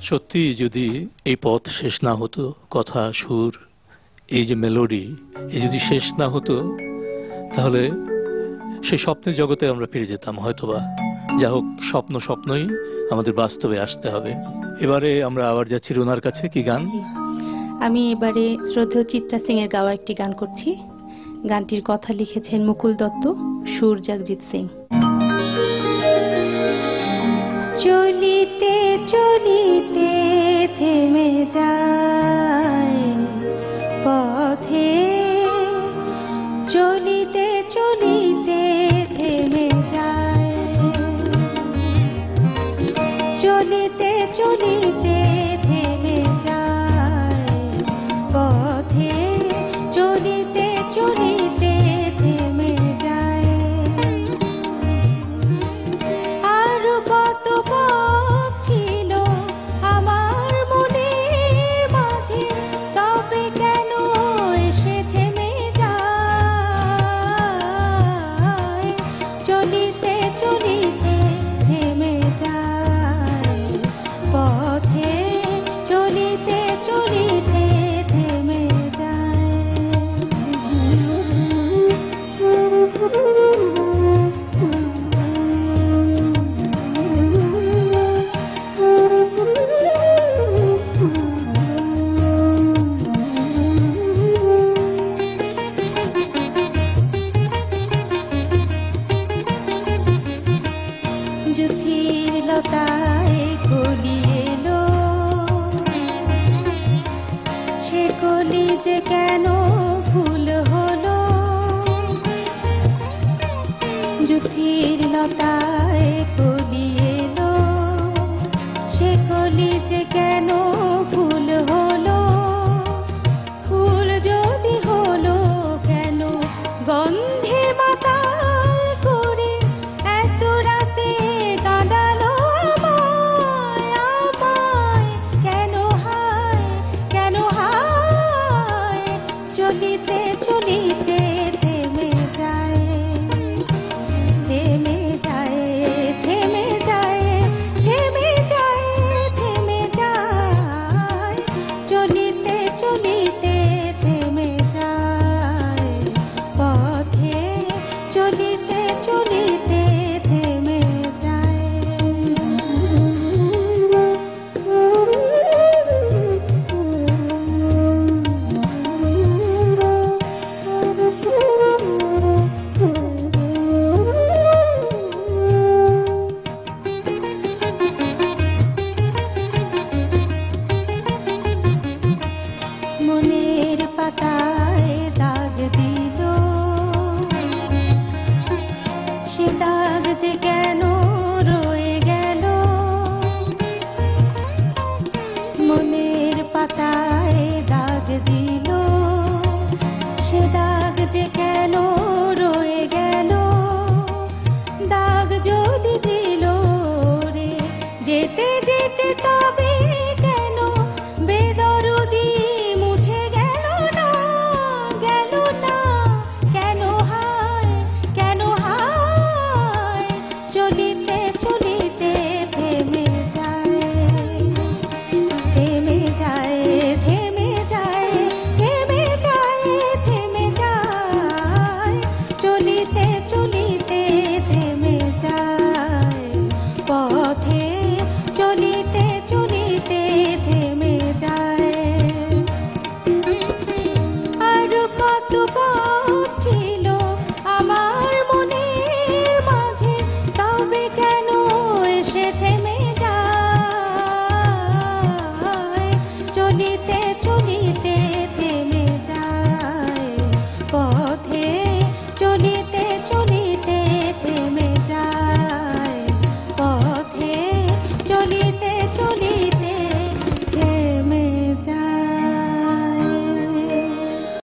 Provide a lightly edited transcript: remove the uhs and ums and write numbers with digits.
সত্যি যদি এই পথ শেষ না হতো, কথা, সুর, এই যে মেলোডি, এই যদি শেষ না হতো, তাহলে সেই স্বপ্নের জগতে আমরা ফিরে যেতাম হয়তোবা। যা হোক, স্বপ্ন স্বপ্নই, আমাদের বাস্তবে আসতে হবে। এবারে আমরা আবার যাচ্ছি রুনার কাছে। কি গান? আমি এবারে শ্রদ্ধেয় চিত্রা সিং এর গাওয়া একটি গান করছি। গানটির কথা লিখেছেন মুকুল দত্ত, সুর জগজিৎ সিং। চলিতে চলিতে থেমে যায় পথে, চলিতে চলিতে থেমে যায়, চলিতে চলিতে থেমে যায় পথে, চলিতে চলিতে থেমে যায়। আর কত পথ ছিল আমার মনের মাঝে, তবে কেন এসে থেমে যায়, চলিতে চলিতে থেমে যায় পথে, চলিতে চলিতে থেমে যায়। যুথির লতায় কলি এলো, সে কলি যে কেন ফুল হলো, যুথির লতায় কলি এলো, সে কলি যে কেন ফুল হলো, ফুল যদি হলো কেন গন্ধে মাতাল করে, এত রাতে কাঁদালো আমায়, আমায় কেন হায়, কেন হায়, চলিতে চলিতে থেমে যায়, থেমে যায়, থেমে যায়, থেমে যায়, থেমে যায়, চলিতে চলিতে থেমে যায় পথে, চলিতে চলিতে থেমে যায়। মনের পাতায় দাগ দিল, সে দাগ যে কেন রয়ে গেল, মনের পাতায় দাগ দিল, সে দাগ যে কেন রয়ে গেল, দাগ যদি দিল রে যেতে যেতে, তবে কেন বেদরদি মুছে গেল না, গেল না, কেন হায়, কেন হায়, চলিতে চলিতে থেমে যায়, থেমে যায়, থেমে যায়, থেমে যায়, থেমে যায়, চলিতে চলিতে থেমে যায় পথে, চলিতে চলিতে থেমে যায়। আর কত পথ ছিল আমার মনের মাঝে, তবে কেন এসে থেমে যায়, চলিতে